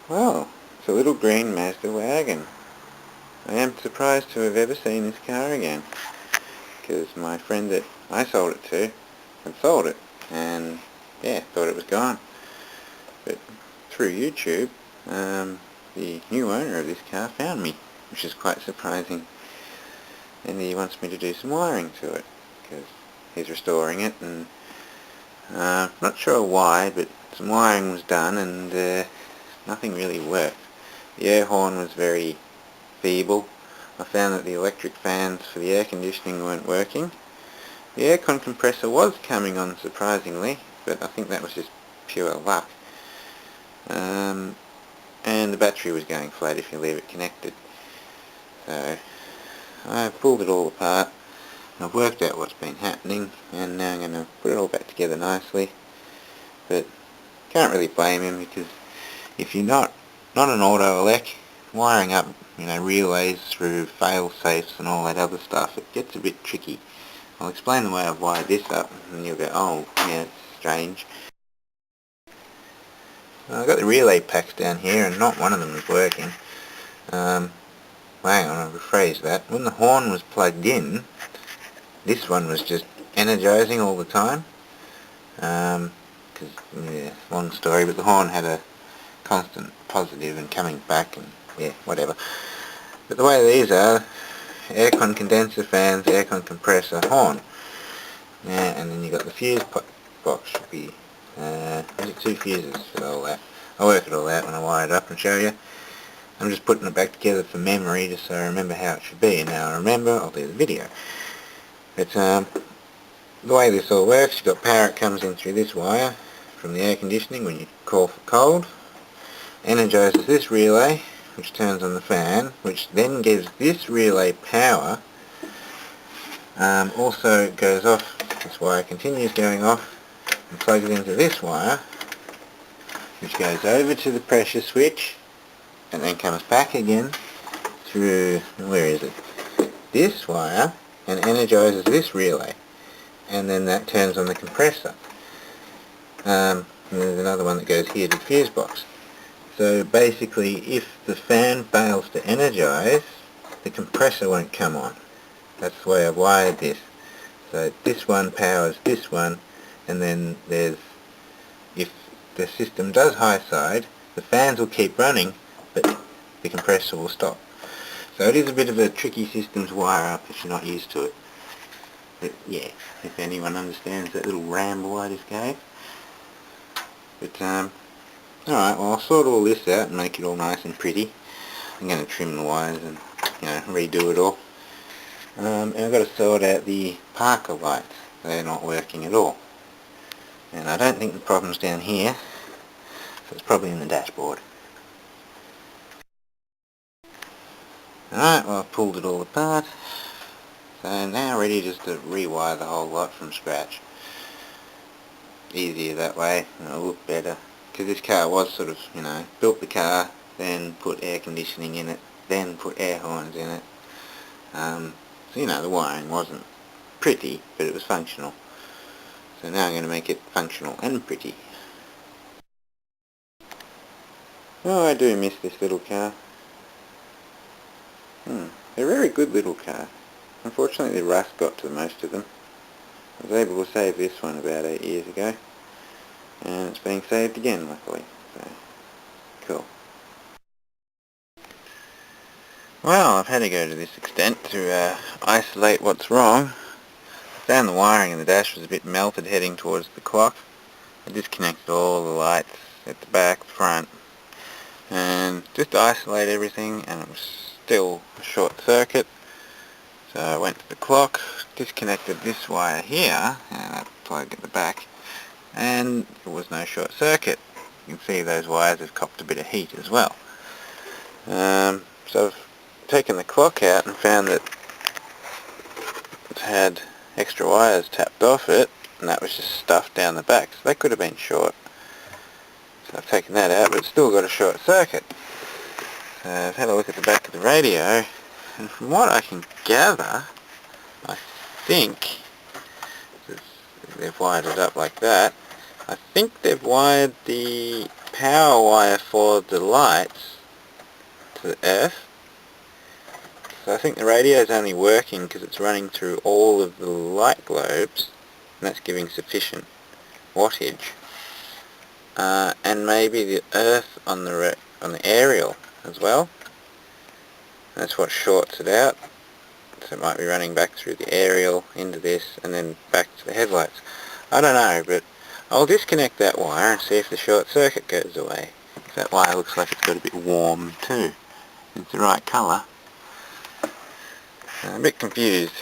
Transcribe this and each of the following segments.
Well, it's a little green Mazda wagon. I am surprised to have ever seen this car again, because my friend that I sold it to had sold it, and yeah, thought it was gone. But through YouTube, the new owner of this car found me, which is quite surprising, and he wants me to do some wiring to it, because he's restoring it, and not sure why, but some wiring was done, and nothing really worked. The air horn was very feeble. I found that the electric fans for the air conditioning weren't working. The aircon compressor was coming on surprisingly, but I think that was just pure luck. And the battery was going flat if you leave it connected. So I pulled it all apart. I've worked out what's been happening, and now I'm going to put it all back together nicely. But can't really blame him, because if you're not an auto elec, wiring up, relays through fail safes and all that other stuff, it gets a bit tricky. I'll explain the way I've wired this up, and you'll go, oh yeah, it's strange. I've got the relay packs down here, and not one of them is working. Hang on, I'll rephrase that. When the horn was plugged in, this one was just energizing all the time. Yeah, long story, but the horn had a constant positive and coming back, and yeah, whatever. But the way these are, aircon condenser fans, aircon compressor, horn. Yeah, and then you got the fuse box should be, is it 2 fuses for all that? I'll work it all out when I wire it up and show you. I'm just putting it back together for memory, just so I remember how it should be, and now I remember, I'll do the video. But the way this all works, you've got power that comes in through this wire from the air conditioning when you call for cold, energizes this relay, which turns on the fan, which then gives this relay power. Also goes off, this wire continues going off and plugs into this wire, which goes over to the pressure switch and then comes back again through, where is it, this wire, and energizes this relay, and then that turns on the compressor. And there's another one that goes here to the fuse box. So basically, if the fan fails to energize, the compressor won't come on. That's the way I've wired this. So this one powers this one, and then if the system does high side, the fans will keep running, but the compressor will stop. So it is a bit of a tricky system to wire up if you're not used to it. But yeah, if anyone understands that little ramble I just gave. But alright, well I'll sort all this out and make it all nice and pretty. I'm going to trim the wires and redo it all. And I've got to sort out the Parker lights. They're not working at all. And I don't think the problem's down here, so it's probably in the dashboard. Alright, well I've pulled it all apart. So now ready just to rewire the whole lot from scratch. Easier that way, and it'll look better. Because this car was sort of, built the car, then put air conditioning in it, then put air horns in it. So the wiring wasn't pretty, but it was functional. So now I'm going to make it functional and pretty. Oh, I do miss this little car. They're a very good little car. Unfortunately the rust got to most of them. I was able to save this one about 8 years ago, and it's being saved again luckily, so cool. Well, I've had to go to this extent to isolate what's wrong. I found the wiring in the dash was a bit melted heading towards the clock. I disconnected all the lights at the back, the front, and just to isolate everything, and it was still a short circuit. So I went to the clock, disconnected this wire here, and that plug at the back, and there was no short circuit. You can see those wires have copped a bit of heat as well. So I've taken the clock out and found that it had extra wires tapped off it, and that was just stuffed down the back, so they could have been short. So I've taken that out, but it's still got a short circuit. So I've had a look at the back of the radio, and from what I can gather, I think they've wired it up like that. I think they've wired the power wire for the lights to the earth. So I think the radio is only working because it's running through all of the light globes, and that's giving sufficient wattage. And maybe the earth on the aerial as well. That's what shorts it out. So it might be running back through the aerial into this and then back to the headlights. I don't know, but I'll disconnect that wire and see if the short circuit goes away. That wire looks like it's got a bit warm too. It's the right colour. I'm a bit confused.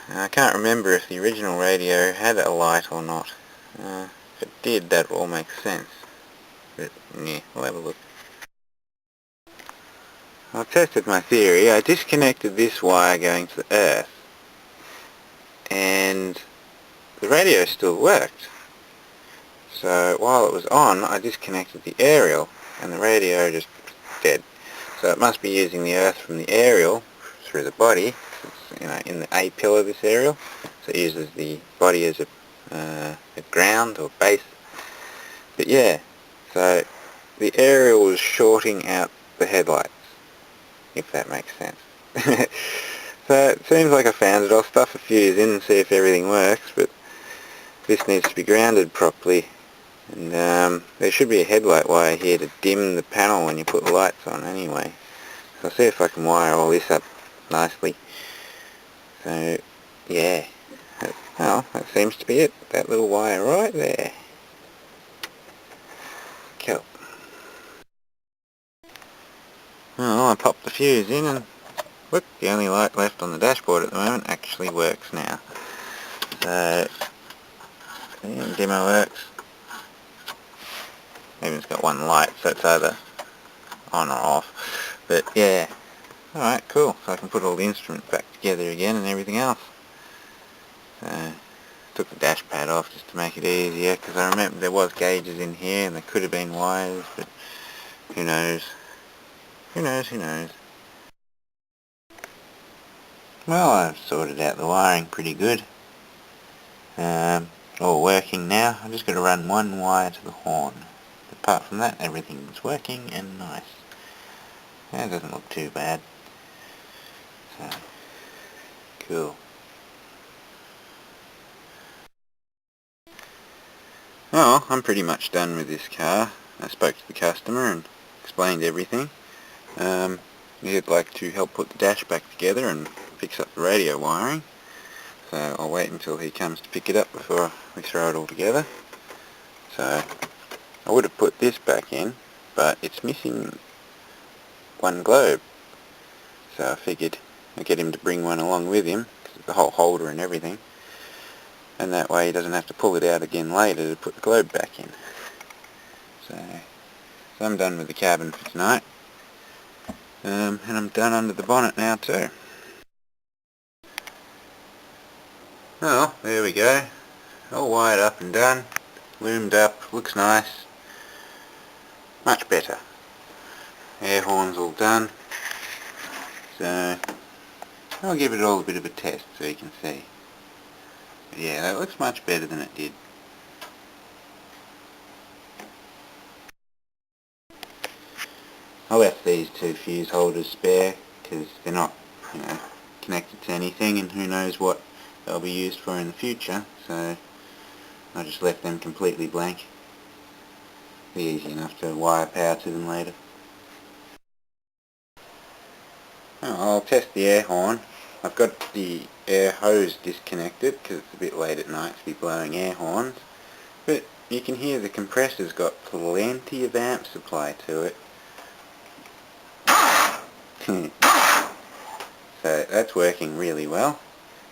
I can't remember if the original radio had a light or not. If it did, that would all make sense. But yeah, we'll have a look. I've tested my theory. I disconnected this wire going to the earth, and the radio still worked. So while it was on, I disconnected the aerial, and the radio just dead. So it must be using the earth from the aerial through the body. It's, you know, in the A pillar of this aerial, so it uses the body as a ground or base. But yeah, so the aerial was shorting out the headlights, if that makes sense. So it seems like I found it. I'll stuff a fuse in and see if everything works, but this needs to be grounded properly, and there should be a headlight wire here to dim the panel when you put the lights on anyway. So I'll see if I can wire all this up nicely. So yeah, well, that seems to be it. That little wire right there. Cool. Well, I popped the fuse in and look, the only light left on the dashboard at the moment actually works now. So, yeah, demo works. Even it's got one light, so it's either on or off. But yeah, alright, cool. So I can put all the instruments back together again and everything else. So, took the dash pad off just to make it easier, because I remember there was gauges in here and there could have been wires, but who knows. Who knows, who knows. Well, I've sorted out the wiring pretty good. All working now. I'm just going to run one wire to the horn. Apart from that, everything's working and nice. That doesn't look too bad. So, cool. Oh, I'm pretty much done with this car. I spoke to the customer and explained everything. He'd like to help put the dash back together and fix up the radio wiring. So I'll wait until he comes to pick it up before we throw it all together. So I would have put this back in, but it's missing one globe. So I figured I'd get him to bring one along with him, the whole holder and everything. And that way he doesn't have to pull it out again later to put the globe back in. So I'm done with the cabin for tonight. And I'm done under the bonnet now too. Well, there we go. All wired up and done. Loomed up, looks nice. Much better. Air horn's all done. So I'll give it all a bit of a test so you can see. But yeah, that looks much better than it did. I left these two fuse holders spare because they're not, you know, connected to anything, and who knows what they'll be used for in the future, so I just left them completely blank. Be easy enough to wire power to them later. I'll test the air horn. I've got the air hose disconnected because it's a bit late at night to be blowing air horns, but you can hear the compressor's got plenty of amp supply to it. So that's working really well.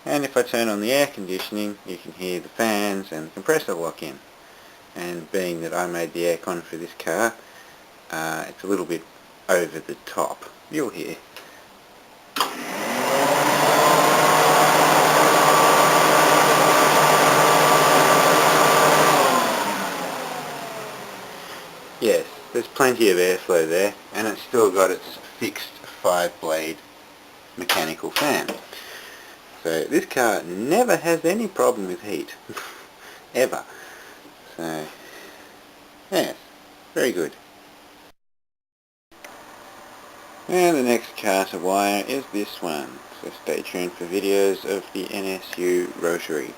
And if I turn on the air conditioning, you can hear the fans and the compressor lock in. And being that I made the aircon for this car, it's a little bit over the top. You'll hear. Yes, there's plenty of airflow there, and it's still got its fixed 5-blade mechanical fan. So this car never has any problem with heat. Ever. So, yes, very good. And the next car to wire is this one, so stay tuned for videos of the NSU rotary.